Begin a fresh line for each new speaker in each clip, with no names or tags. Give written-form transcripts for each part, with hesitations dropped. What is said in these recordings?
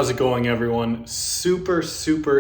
How's it going, everyone? Super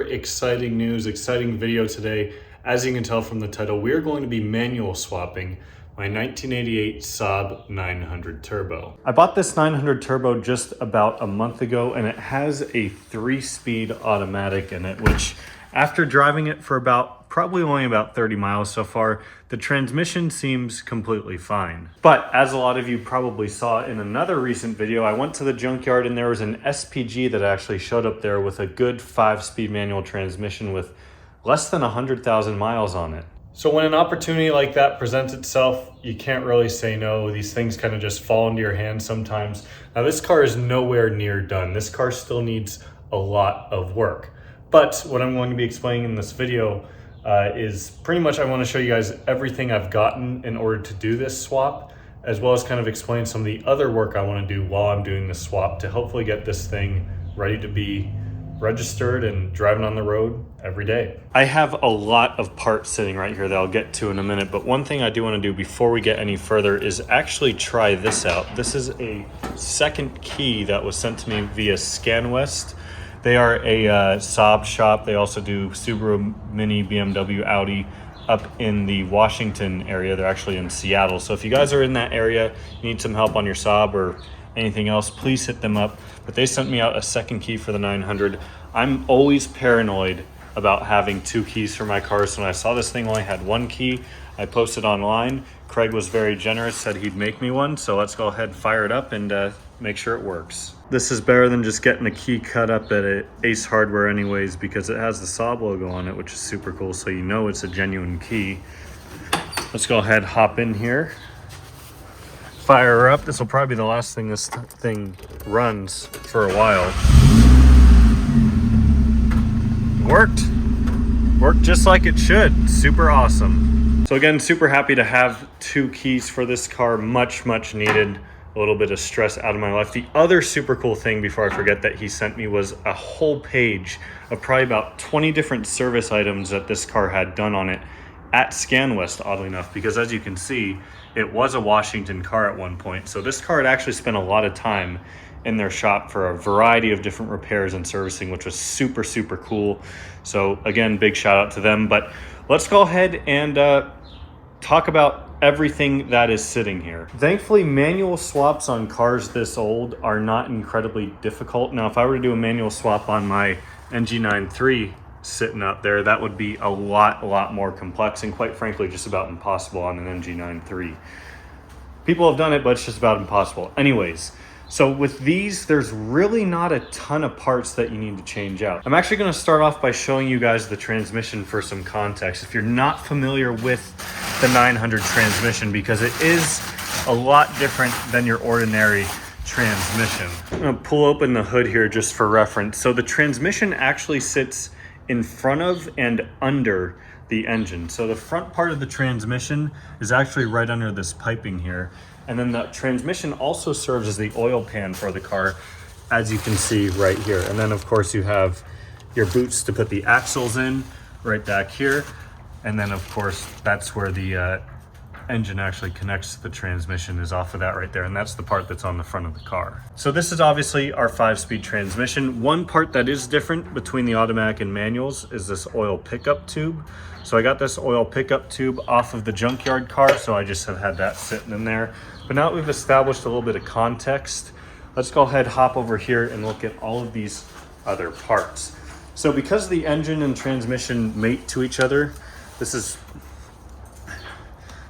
exciting news, exciting video today. As you can tell from the title, we're going to be manual swapping my 1988 Saab 900 Turbo. I bought this 900 Turbo just about a month ago, and it has a 3-speed automatic in it, which after driving it for probably only about 30 miles so far, the transmission seems completely fine. But as a lot of you probably saw in another recent video, I went to the junkyard and there was an SPG that actually showed up there with a good 5-speed manual transmission with less than 100,000 miles on it. So when an opportunity like that presents itself, you can't really say no. These things kind of just fall into your hands sometimes. Now this car is nowhere near done. This car still needs a lot of work. But what I'm going to be explaining in this video is pretty much I want to show you guys everything I've gotten in order to do this swap, as well as kind of explain some of the other work I want to do while I'm doing this swap to hopefully get this thing ready to be registered and driving on the road every day. I have a lot of parts sitting right here that I'll get to in a minute, but one thing I do want to do before we get any further is actually try this out. This is a second key that was sent to me via ScanWest. They are a Saab shop. They also do Subaru, Mini, BMW, Audi up in the Washington area. They're actually in Seattle. So if you guys are in that area, you need some help on your Saab or anything else, please hit them up. But they sent me out a second key for the 900. I'm always paranoid about having 2 keys for my cars. So when I saw this thing only had 1 key, I posted online. Craig was very generous, said he'd make me one. So let's go ahead and fire it up and make sure it works. This is better than just getting a key cut up at Ace Hardware anyways, because it has the Saab logo on it, which is super cool, so you know it's a genuine key. Let's go ahead, hop in here, fire her up. This will probably be the last thing this thing runs for a while. Worked just like it should. Super awesome. So again, super happy to have 2 keys for this car. Much needed. A little bit of stress out of my life. The other super cool thing, before I forget, that he sent me was a whole page of probably about 20 different service items that this car had done on it at ScanWest, oddly enough, because as you can see, it was a Washington car at one point. So this car had actually spent a lot of time in their shop for a variety of different repairs and servicing, which was super cool. So again, big shout out to them. But let's go ahead and talk about everything that is sitting here. Thankfully, manual swaps on cars this old are not incredibly difficult. Now, if I were to do a manual swap on my NG93 sitting up there, that would be a lot more complex and quite frankly, just about impossible on an NG93. People have done it, but it's just about impossible. Anyways, so with these, there's really not a ton of parts that you need to change out. I'm actually gonna start off by showing you guys the transmission for some context. If you're not familiar with the 900 transmission, because it is a lot different than your ordinary transmission. I'm gonna pull open the hood here just for reference. So the transmission actually sits in front of and under the engine. So the front part of the transmission is actually right under this piping here. And then the transmission also serves as the oil pan for the car, as you can see right here. And then of course you have your boots to put the axles in right back here. And then of course, that's where the engine actually connects to the transmission, is off of that right there. And that's the part that's on the front of the car. So this is obviously our 5-speed transmission. One part that is different between the automatic and manuals is this oil pickup tube. So I got this oil pickup tube off of the junkyard car, so I just have had that sitting in there. But now that we've established a little bit of context, let's go ahead, hop over here and look at all of these other parts. So because the engine and transmission mate to each other, that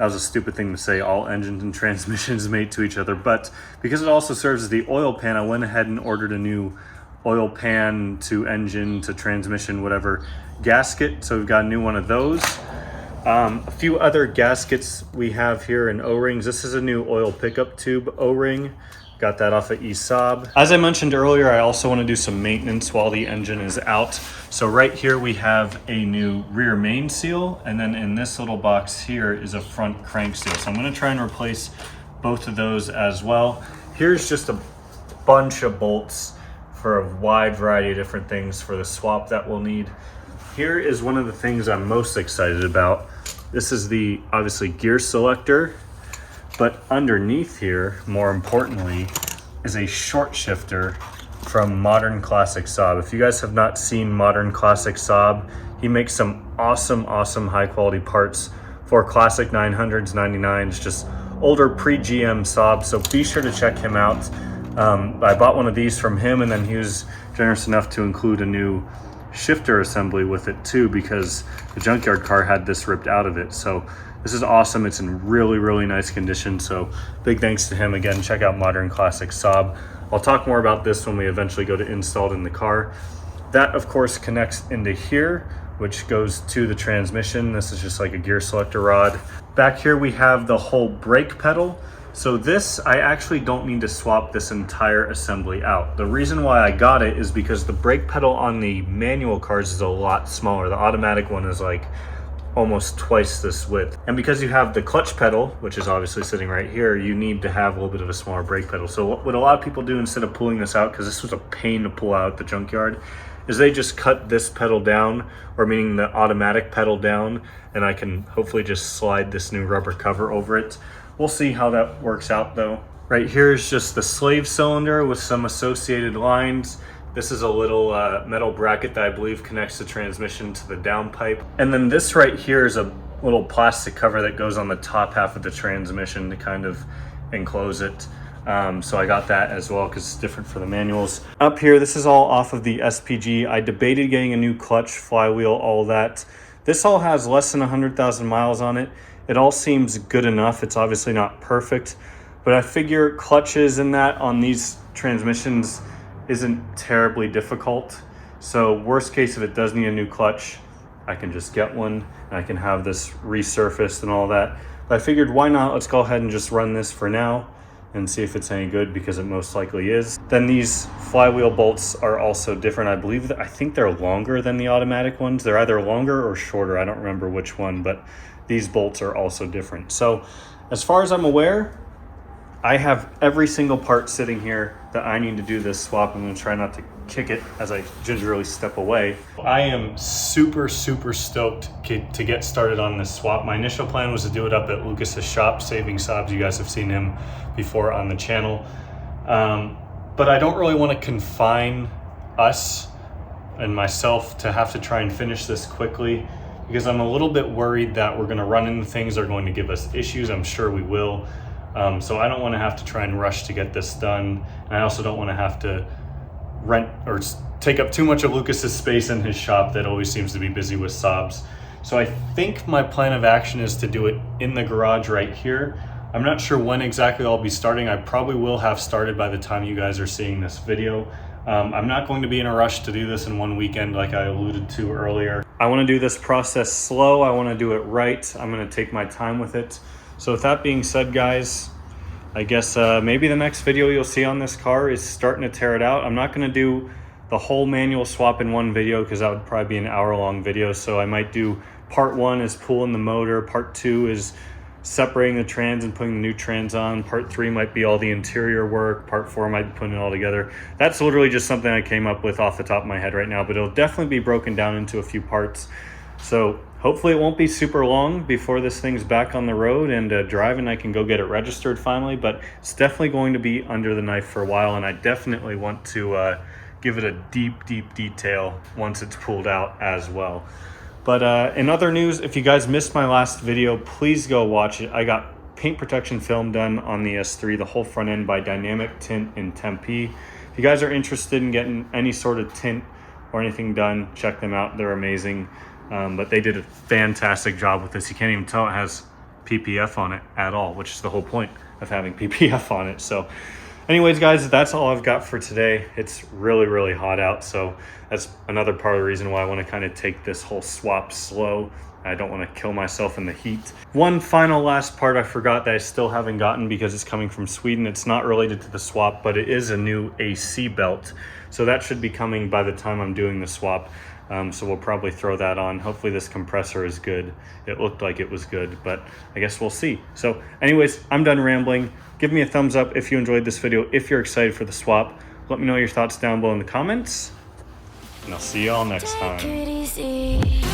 was a stupid thing to say, all engines and transmissions mate to each other, but because it also serves as the oil pan, I went ahead and ordered a new oil pan to engine to transmission, whatever, gasket. So we've got a new one of those. A few other gaskets we have here in O-rings. This is a new oil pickup tube O-ring. Got that off of Saab. As I mentioned earlier, I also want to do some maintenance while the engine is out. So right here we have a new rear main seal, and then in this little box here is a front crank seal. So I'm going to try and replace both of those as well. Here's just a bunch of bolts for a wide variety of different things for the swap that we'll need. Here is one of the things I'm most excited about. This is the, obviously, gear selector, but underneath here, more importantly, is a short shifter from Modern Classic Saab. If you guys have not seen Modern Classic Saab, he makes some awesome high quality parts for classic 900s, 99s, just older pre-GM Saab, so be sure to check him out. I bought one of these from him, and then he was generous enough to include a new shifter assembly with it too, because the junkyard car had this ripped out of it. So this is awesome. It's in really nice condition, so big thanks to him. Again, check out Modern Classic Saab. I'll talk more about this when we eventually go to install it in the car. That of course connects into here, which goes to the transmission. This is just like a gear selector rod. Back here we have the whole brake pedal. So this, I actually don't need to swap this entire assembly out. The reason why I got it is because the brake pedal on the manual cars is a lot smaller. The automatic one is like almost twice this width. And because you have the clutch pedal, which is obviously sitting right here, you need to have a little bit of a smaller brake pedal. So what a lot of people do instead of pulling this out, because this was a pain to pull out at the junkyard, is they just cut this pedal down, or meaning the automatic pedal down, and I can hopefully just slide this new rubber cover over it. We'll see how that works out though. Right here is just the slave cylinder with some associated lines. This is a little metal bracket that I believe connects the transmission to the downpipe. And then this right here is a little plastic cover that goes on the top half of the transmission to kind of enclose it. So I got that as well because it's different for the manuals. Up here, this is all off of the SPG. I debated getting a new clutch, flywheel, all that. This all has less than 100,000 miles on it. It all seems good enough. It's obviously not perfect, but I figure clutches and that on these transmissions isn't terribly difficult. So worst case, if it does need a new clutch, I can just get one and I can have this resurfaced and all that. But I figured why not? Let's go ahead and just run this for now and see if it's any good, because it most likely is. Then these flywheel bolts are also different. I think they're longer than the automatic ones. They're either longer or shorter. I don't remember which one, but these bolts are also different. So as far as I'm aware, I have every single part sitting here that I need to do this swap. I'm gonna try not to kick it as I gingerly step away. I am super stoked to get started on this swap. My initial plan was to do it up at Lucas's shop, Saving Saabs. You guys have seen him before on the channel. But I don't really want to confine us and myself to have to try and finish this quickly, because I'm a little bit worried that we're gonna run into things that are going to give us issues. I'm sure we will. So I don't want to have to try and rush to get this done. And I also don't want to have to rent or take up too much of Lucas's space in his shop that always seems to be busy with Saabs. So I think my plan of action is to do it in the garage right here. I'm not sure when exactly I'll be starting. I probably will have started by the time you guys are seeing this video. I'm not going to be in a rush to do this in one weekend like I alluded to earlier. I want to do this process slow. I want to do it right. I'm going to take my time with it. So with that being said, guys, I guess maybe the next video you'll see on this car is starting to tear it out. I'm not going to do the whole manual swap in one video because that would probably be an hour-long video. So I might do part 1 is pulling the motor, part 2 is separating the trans and putting the new trans on, part 3 might be all the interior work, part 4 might be putting it all together. That's literally just something I came up with off the top of my head right now, but it'll definitely be broken down into a few parts. So hopefully it won't be super long before this thing's back on the road and driving. I can go get it registered finally, but it's definitely going to be under the knife for a while, and I definitely want to give it a deep detail once it's pulled out as well. But in other news, if you guys missed my last video, please go watch it. I got paint protection film done on the S3, the whole front end by Dynamic Tint in Tempe. If you guys are interested in getting any sort of tint or anything done, check them out. They're amazing. But they did a fantastic job with this. You can't even tell it has PPF on it at all, which is the whole point of having PPF on it. So anyways, guys, that's all I've got for today. It's really hot out, so that's another part of the reason why I want to kind of take this whole swap slow. I don't want to kill myself in the heat. One final last part I forgot that I still haven't gotten because it's coming from Sweden. It's not related to the swap, but it is a new AC belt. So that should be coming by the time I'm doing the swap. So we'll probably throw that on. Hopefully this compressor is good. It looked like it was good, but I guess we'll see. So anyways, I'm done rambling. Give me a thumbs up if you enjoyed this video. If you're excited for the swap, let me know your thoughts down below in the comments, and I'll see you all next time.